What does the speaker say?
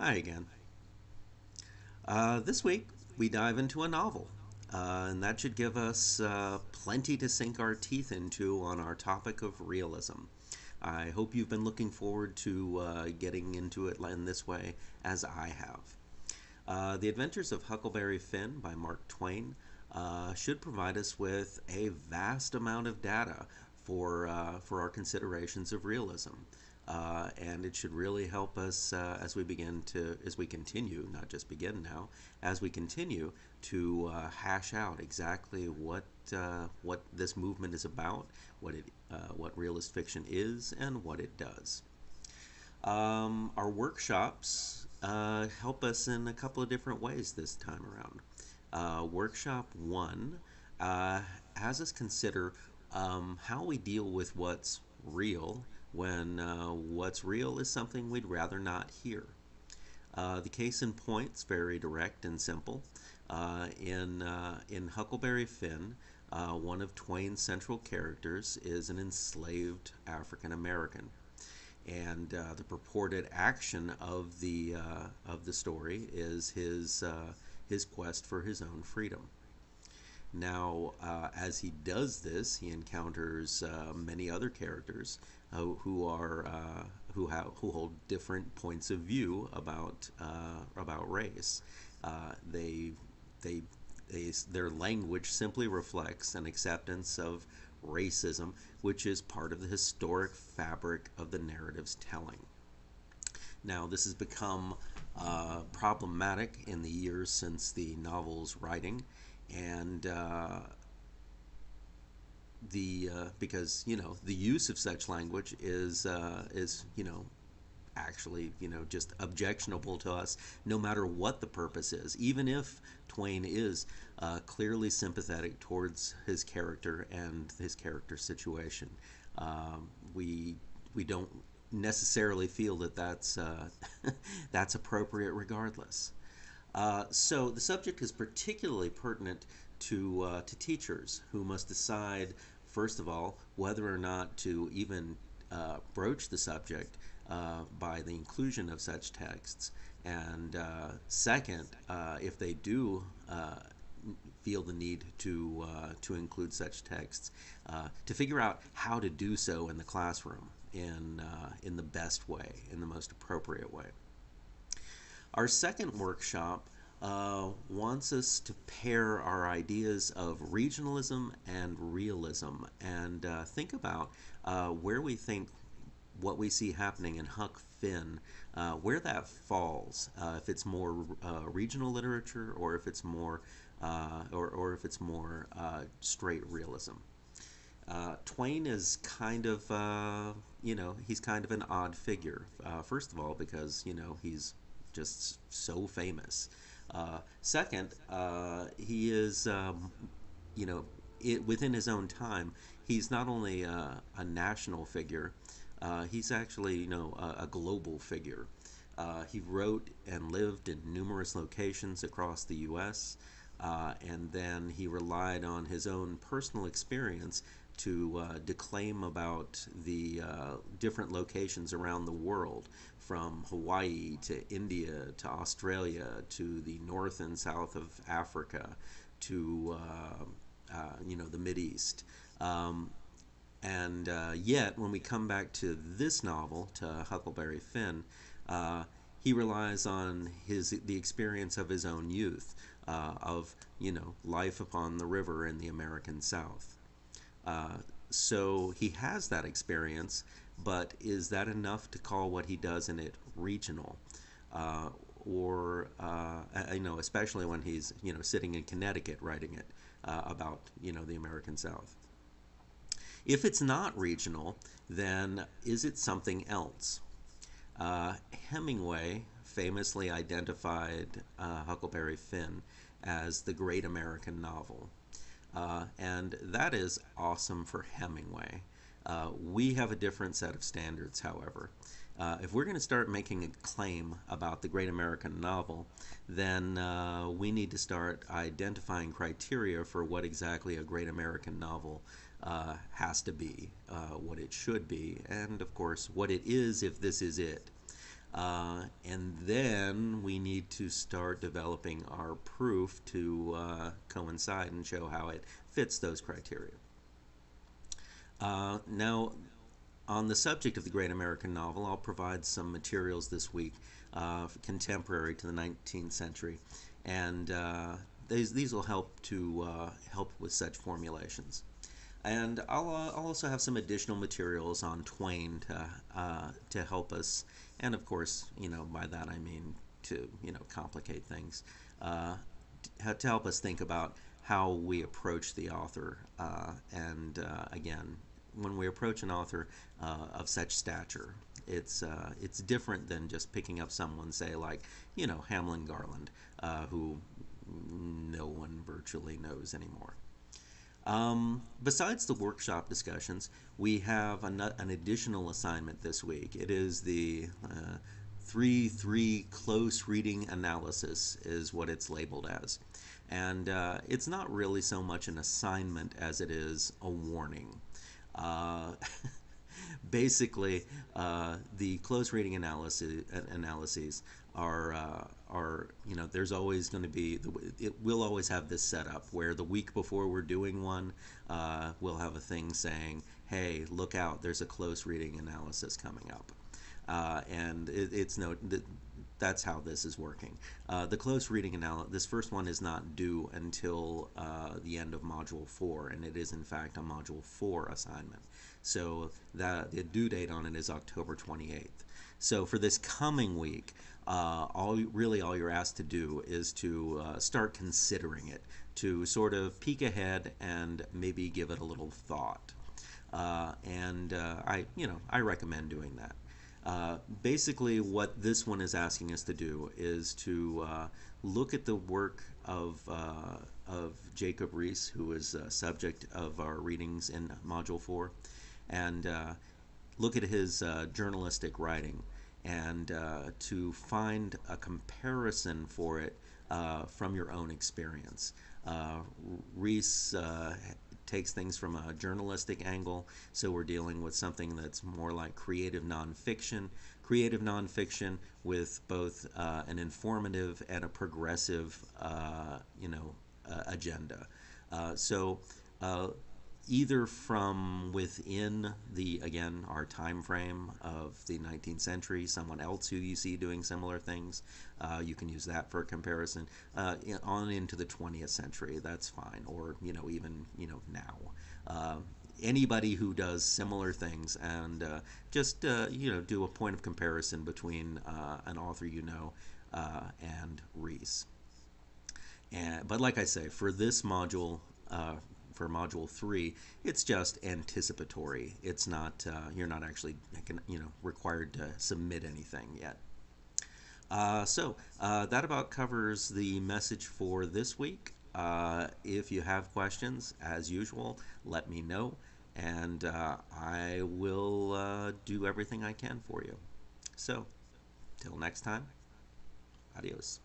Hi again. This week we dive into a novel, and that should give us plenty to sink our teeth into on our topic of realism. I hope you've been looking forward to getting into it in this way, as I have. The Adventures of Huckleberry Finn by Mark Twain should provide us with a vast amount of data for our considerations of realism. And it should really help us as we continue, not just begin now, as we continue to hash out exactly what this movement is about, what realist fiction is, and what it does. Our workshops help us in a couple of different ways this time around. Workshop one has us consider how we deal with what's real when what's real is something we'd rather not hear. The case in point's very direct and simple. In Huckleberry Finn, one of Twain's central characters is an enslaved African American, and the purported action of the story is his quest for his own freedom. Now, as he does this, he encounters many other characters who hold different points of view about race. Uh, they they their language simply reflects an acceptance of racism, which is part of the historic fabric of the narrative's telling. Now, this has become problematic in the years since the novel's writing, and the because the use of such language is actually just objectionable to us, no matter what the purpose is. Even if Twain is clearly sympathetic towards his character and his character situation, we don't necessarily feel that that's appropriate regardless. So the subject is particularly pertinent to teachers who must decide, first of all, whether or not to even broach the subject by the inclusion of such texts, and second, if they do feel the need to include such texts, to figure out how to do so in the classroom in the best way, in the most appropriate way. Our second workshop wants us to pair our ideas of regionalism and realism and think about where we think what we see happening in Huck Finn, where that falls, if it's more regional literature or if it's more straight realism. Twain is kind of, he's kind of an odd figure. First of all, because he's just so famous. Second, he is, within his own time, he's not only a national figure, he's actually, a global figure. He wrote and lived in numerous locations across the U.S., and then he relied on his own personal experience to declaim about the different locations around the world, from Hawaii to India to Australia to the north and south of Africa to the Mideast. And yet, when we come back to this novel, to Huckleberry Finn, he relies on the experience of his own youth, of life upon the river in the American South. So he has that experience, but is that enough to call what he does in it regional? Especially when he's sitting in Connecticut writing it about the American South. If it's not regional, then is it something else? Hemingway famously identified Huckleberry Finn as the great American novel. And that is awesome for Hemingway. We have a different set of standards, however. If we're going to start making a claim about the great American novel, then we need to start identifying criteria for what exactly a great American novel has to be, what it should be, and of course, what it is if this is it. And then we need to start developing our proof to coincide and show how it fits those criteria. Now, on the subject of the great American novel, I'll provide some materials this week contemporary to the 19th century, and these will help to help with such formulations. And I'll also have some additional materials on Twain to help us, and of course, by that I mean to complicate things, to help us think about how we approach the author, and again, when we approach an author of such stature, it's different than just picking up someone, say like Hamlin Garland, who no one virtually knows anymore. Besides the workshop discussions, we have an additional assignment this week. It is the 3-3 close reading analysis is what it's labeled as. And it's not really so much an assignment as it is a warning. Uh, Basically, the close reading analyses are there's always going to be it will always have this setup where the week before we're doing one, we'll have a thing saying, hey, look out, there's a close reading analysis coming up. And it's no that's how this is working. The close reading analysis, this first one is not due until the end of Module 4, and it is in fact a Module 4 assignment. So the due date on it is October 28th. So for this coming week, all you're asked to do is to start considering it, to sort of peek ahead and maybe give it a little thought. And I recommend doing that. Basically, what this one is asking us to do is to look at the work of Jacob Riis, who is subject of our readings in Module 4, and look at his journalistic writing, and to find a comparison for it from your own experience. Riis takes things from a journalistic angle, so we're dealing with something that's more like creative nonfiction with both an informative and a progressive agenda. So either from within our time frame of the 19th century, someone else who you see doing similar things, you can use that for a comparison, on into the 20th century, that's fine, or even now. Anybody who does similar things, and just do a point of comparison between an author and Riis. But like I say, for this module, for Module 3, it's just anticipatory. It's not, you're not actually required to submit anything yet. So that about covers the message for this week. If you have questions, as usual, let me know, and I will do everything I can for you. So, till next time, adios.